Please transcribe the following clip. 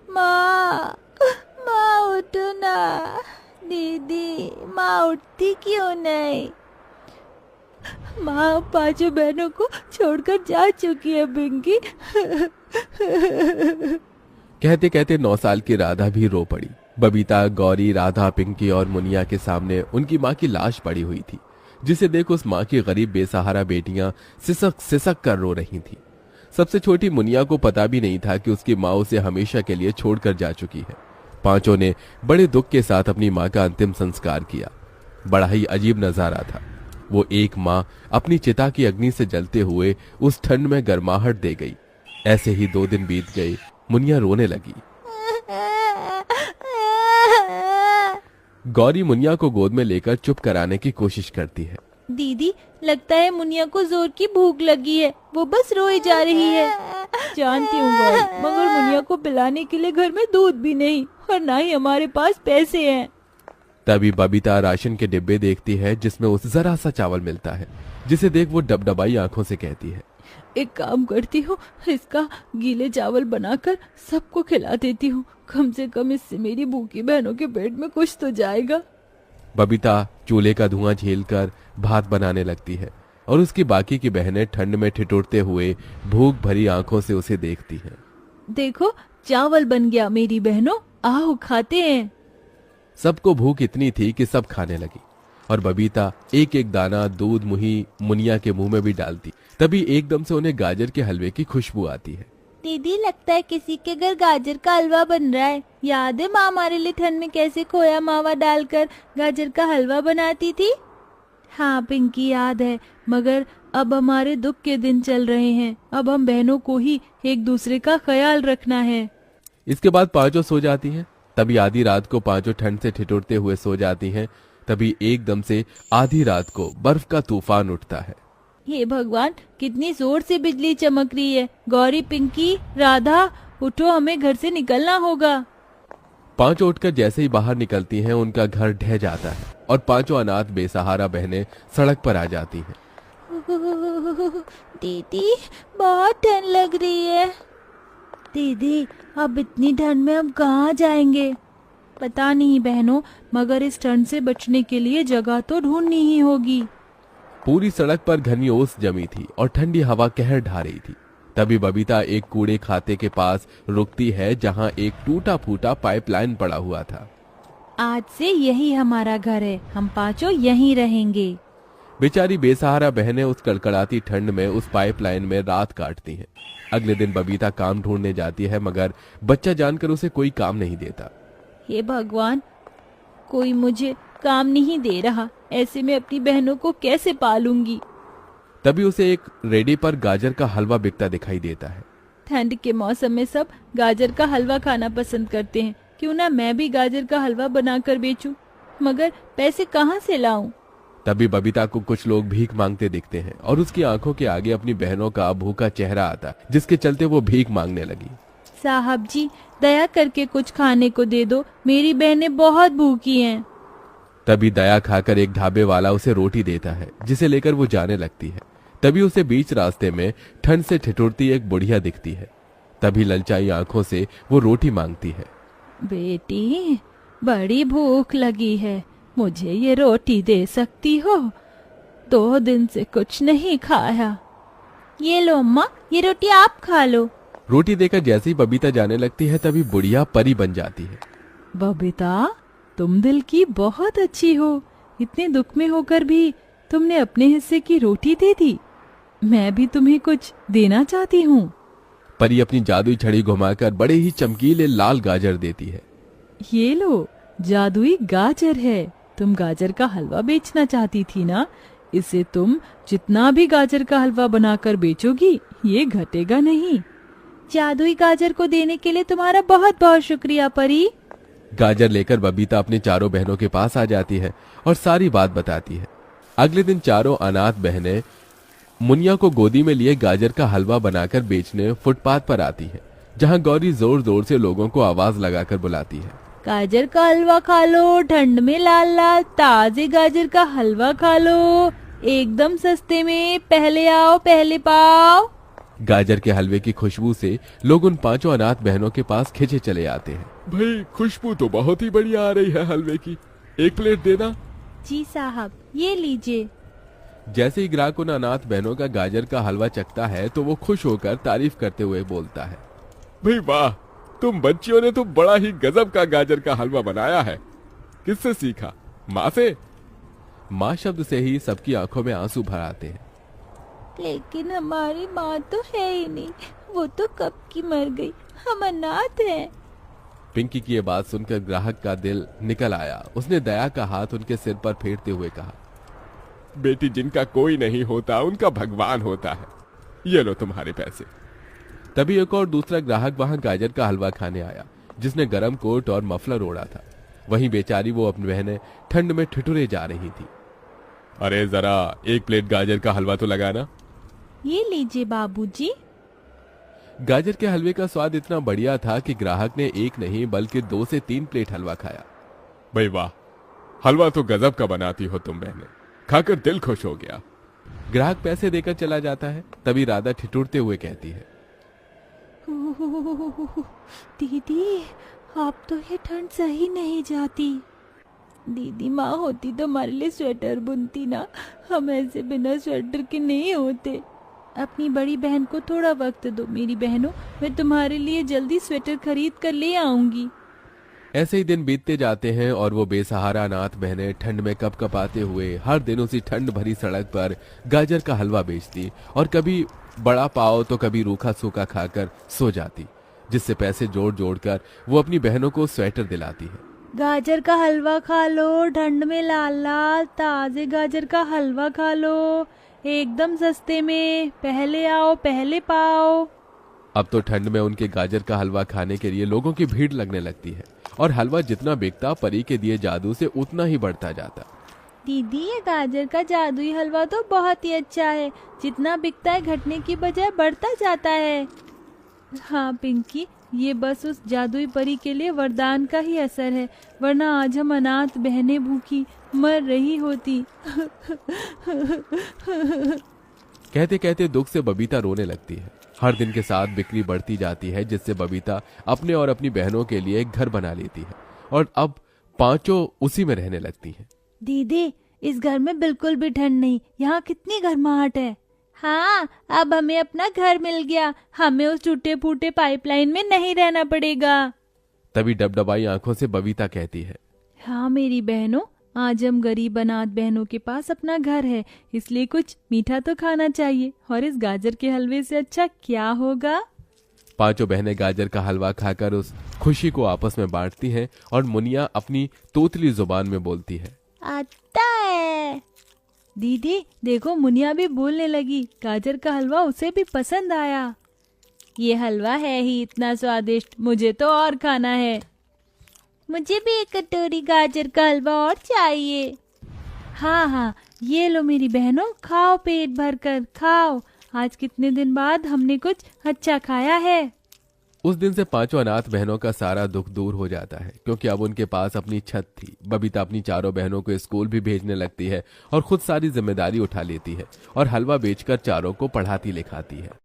माँ, माँ उठो ना। दीदी, माँ उठती क्यों नहीं? माँ पांचों बहनों को छोड़कर जा चुकी है पिंकी। कहते कहते 9 साल की राधा भी रो पड़ी। बबीता, गौरी, राधा, पिंकी और मुनिया के सामने उनकी माँ की लाश पड़ी हुई थी, जिसे देख उस माँ की गरीब बेसहारा बेटियां सिसक सिसक कर रो रही थीं। सबसे छोटी मुनिया को पता भी नहीं था कि उसकी माँ उसे हमेशा के लिए छोड़कर जा चुकी है। पांचों ने बड़े दुख के साथ अपनी माँ का अंतिम संस्कार किया। बड़ा ही अजीब नजारा था। वो एक माँ अपनी चिता की अग्नि से जलते हुए उस ठंड में गर्माहट दे गई। ऐसे ही 2 दिन बीत गए। मुनिया रोने लगी। गौरी मुनिया को गोद में लेकर चुप कराने की कोशिश करती है। दीदी, लगता है मुनिया को जोर की भूख लगी है, वो बस रोई जा रही है। जानती हूँ गौरी, मगर मुनिया को पिलाने के लिए घर में दूध भी नहीं और ना ही हमारे पास पैसे हैं। तभी बबीता राशन के डिब्बे देखती है जिसमें उसे जरा सा चावल मिलता है, जिसे देख वो डबडबाई आंखों से कहती है, एक काम करती हूँ, इसका गीले चावल बनाकर सबको खिला देती हूँ। कम से कम इससे मेरी भूखी बहनों के पेट में कुछ तो जाएगा। बबीता चूल्हे का धुआं झेलकर भात बनाने लगती है और उसकी बाकी की बहनें ठंड में ठिठुरते हुए भूख भरी आंखों से उसे देखती हैं। देखो, चावल बन गया मेरी बहनों, आओ खाते हैं। सबको भूख इतनी थी कि सब खाने लगी और बबीता एक एक दाना दूध मुही मुनिया के मुंह में भी डालती। तभी एकदम से उन्हें गाजर के हलवे की खुशबू आती है। दीदी, लगता है किसी के घर गाजर का हलवा बन रहा है। याद है माँ हमारे लिए ठंड में कैसे खोया मावा डालकर गाजर का हलवा बनाती थी? हाँ पिंकी, याद है। मगर अब हमारे दुख के दिन चल रहे हैं। अब हम बहनों को ही एक दूसरे का ख्याल रखना है। इसके बाद पांचों सो जाती हैं। तभी आधी रात को पांचों ठंड से ठिठुरते हुए सो जाती हैं। तभी एकदम से आधी रात को बर्फ का तूफान उठता है। हे भगवान, कितनी जोर से बिजली चमक रही है। गौरी, पिंकी, राधा, उठो, हमें घर से निकलना होगा। पांचों उठकर जैसे ही बाहर निकलती हैं, उनका घर ढह जाता है और पांचों अनाथ बेसहारा बहनें सड़क पर आ जाती हैं। दीदी, बहुत ठंड लग रही है। दीदी, अब इतनी ठंड में हम कहाँ जाएंगे? पता नहीं बहनों, मगर इस ठंड से बचने के लिए जगह तो ढूंढनी ही होगी। पूरी सड़क पर घनी ओस जमी थी और ठंडी हवा कहर ढा रही थी। तभी बबीता एक कूड़े खाते के पास रुकती है, जहां एक टूटा फूटा पाइपलाइन पड़ा हुआ था। आज से यही हमारा घर है, हम पांचों यहीं रहेंगे। बेचारी बेसहारा बहनें उस कड़कड़ाती ठंड में उस पाइपलाइन में रात काटती हैं। अगले दिन बबीता काम ढूंढने जाती है, मगर बच्चा जानकर उसे कोई काम नहीं देता। हे भगवान, कोई मुझे काम नहीं दे रहा, ऐसे में अपनी बहनों को कैसे पालूंगी? तभी उसे एक रेडी पर गाजर का हलवा बिकता दिखाई देता है। ठंड के मौसम में सब गाजर का हलवा खाना पसंद करते हैं, क्यों ना मैं भी गाजर का हलवा बनाकर बेचूं? मगर पैसे कहाँ से लाऊं? तभी बबीता को कुछ लोग भीख मांगते दिखते हैं और उसकी आंखों के आगे अपनी बहनों का भूखा चेहरा आता, जिसके चलते वो भीख मांगने लगी। साहब जी, दया करके कुछ खाने को दे दो, मेरी बहनें बहुत भूखी हैं। तभी दया खाकर एक ढाबे वाला उसे रोटी देता है, जिसे लेकर वो जाने लगती है। तभी उसे बीच रास्ते में ठंड से ठिठुरती एक बुढ़िया दिखती है। तभी ललचाई आंखों से वो रोटी मांगती है। बेटी, बड़ी भूख लगी है, मुझे ये रोटी दे सकती हो? 2 दिन से कुछ नहीं खाया। ये लो अम्मा, ये रोटी आप खा लो। रोटी देकर जैसे ही बबीता जाने लगती है, तभी बुढ़िया परी बन जाती है। बबीता, तुम दिल की बहुत अच्छी हो। इतने दुख में होकर भी तुमने अपने हिस्से की रोटी दे दी। मैं भी तुम्हें कुछ देना चाहती हूँ। परी अपनी जादुई छड़ी घुमाकर बड़े ही चमकीले लाल गाजर देती है। ये लो, जादुई गाजर है। तुम गाजर का हलवा बेचना चाहती थी ना? इसे तुम जितना भी गाजर का हलवा बनाकर बेचोगी, ये घटेगा नहीं। जादुई गाजर को देने के लिए तुम्हारा बहुत बहुत शुक्रिया परी। गाजर लेकर बबीता अपनी चारों बहनों के पास आ जाती है और सारी बात बताती है। अगले दिन चारों अनाथ बहनें मुनिया को गोदी में लिए गाजर का हलवा बनाकर बेचने फुटपाथ पर आती है, जहां गौरी जोर जोर से लोगों को आवाज लगाकर बुलाती है। गाजर का हलवा खा लो, ठंड में लाल लाल ताजे गाजर का हलवा खा लो, एकदम सस्ते में, पहले आओ पहले पाओ। गाजर के हलवे की खुशबू से लोग उन पांचों अनाथ बहनों के पास खिंचे चले आते हैं। भाई खुशबू तो बहुत ही बढ़िया आ रही है हलवे की, एक प्लेट देना। जी साहब, ये लीजिए। जैसे ही ग्राहक उन अनाथ बहनों का गाजर का हलवा चखता है तो वो खुश होकर तारीफ करते हुए बोलता है, भाई वाह, तुम बच्चियों ने तो बड़ा ही गजब का गाजर का हलवा बनाया है। किससे सीखा? माँ से? माँ शब्द से ही सबकी आंखों में आंसू भर आते हैं। लेकिन हमारी माँ तो है ही नहीं, वो तो कब की मर गई, हम अनाथ हैं। पिंकी की ये बात सुनकर ग्राहक का दिल निकल आया। उसने दया का हाथ उनके सिर पर फेरते हुए कहा, बेटी, जिनका कोई नहीं होता उनका भगवान होता है, ये लो तुम्हारे पैसे। तभी एक और दूसरा ग्राहक वहां गाजर का हलवा खाने आया, जिसने गरम कोट और मफलर ओढ़ा था। वहीं बेचारी वो अपनी बहनें ठंड में ठिठुरे जा रही थी। अरे जरा एक प्लेट गाजर का हलवा तो लगाना। ये लीजिए बाबूजी। गाजर के हलवे का स्वाद इतना बढ़िया था कि ग्राहक ने एक नहीं बल्कि 2 से 3 प्लेट हलवा खाया। भाई वाह, हलवा तो गजब का बनाती हो तुम बहनें, खाकर दिल खुश हो गया। ग्राहक पैसे देकर चला जाता है। तभी राधा ठिठुरते हुए कहती है, दीदी, अब तो ये ठंड सही नहीं जाती। दीदी माँ होती तो हमारे लिए स्वेटर बुनती ना, हम ऐसे बिना स्वेटर के नहीं होते। अपनी बड़ी बहन को थोड़ा वक्त दो मेरी बहनों, मैं तुम्हारे लिए जल्दी स्वेटर खरीद कर ले आऊंगी। ऐसे ही दिन बीतते जाते हैं और वो बेसहारा अनाथ बहनें ठंड में कपकपाते हुए हर दिन उसी ठंड भरी सड़क पर गाजर का हलवा बेचती और कभी बड़ा पाव तो कभी रूखा सूखा खाकर सो जाती, जिससे पैसे जोड़ जोड़ कर वो अपनी बहनों को स्वेटर दिलाती है। गाजर का हलवा खा लो, ठंड में लाल लाल ताजे गाजर का हलवा खा लो, एकदम सस्ते में, पहले आओ पहले पाओ। अब तो ठंड में उनके गाजर का हलवा खाने के लिए लोगों की भीड़ लगने लगती है और हलवा जितना बिकता परी के दिए जादू से उतना ही बढ़ता जाता। दीदी, ये गाजर का जादुई हलवा तो बहुत ही अच्छा है, जितना बिकता है घटने की बजाय बढ़ता जाता है। हाँ पिंकी, ये बस उस जादुई परी के लिए वरदान का ही असर है, वरना आज हम अनाथ बहनें भूखी मर रही होती। कहते कहते दुख से बबीता रोने लगती है। हर दिन के साथ बिक्री बढ़ती जाती है, जिससे बबीता अपने और अपनी बहनों के लिए एक घर बना लेती है और अब पांचों उसी में रहने लगती हैं। दीदी, इस घर में बिल्कुल भी ठंड नहीं, यहाँ कितनी गर्माहट है। हाँ, अब हमें अपना घर मिल गया, हमें उस टूटे फूटे पाइपलाइन में नहीं रहना पड़ेगा। तभी डबडबाई आंखों से बबीता कहती है, हाँ मेरी बहनों, आज हम गरीब अनाथ बहनों के पास अपना घर है, इसलिए कुछ मीठा तो खाना चाहिए, और इस गाजर के हलवे से अच्छा क्या होगा। पांचों बहनें गाजर का हलवा खाकर उस खुशी को आपस में बांटती हैं और मुनिया अपनी तोतली जुबान में बोलती है, आता है। दीदी देखो, मुनिया भी बोलने लगी, गाजर का हलवा उसे भी पसंद आया। ये हलवा है ही इतना स्वादिष्ट, मुझे तो और खाना है। मुझे भी एक कटोरी गाजर का हलवा और चाहिए। हाँ हाँ, ये लो मेरी बहनों, खाओ पेट भर कर खाओ, आज कितने दिन बाद हमने कुछ अच्छा खाया है। उस दिन से पांचों अनाथ बहनों का सारा दुख दूर हो जाता है, क्योंकि अब उनके पास अपनी छत थी। बबीता अपनी चारों बहनों को स्कूल भी भेजने लगती है और खुद सारी जिम्मेदारी उठा लेती है और हलवा बेचकर चारों को पढ़ाती लिखाती है।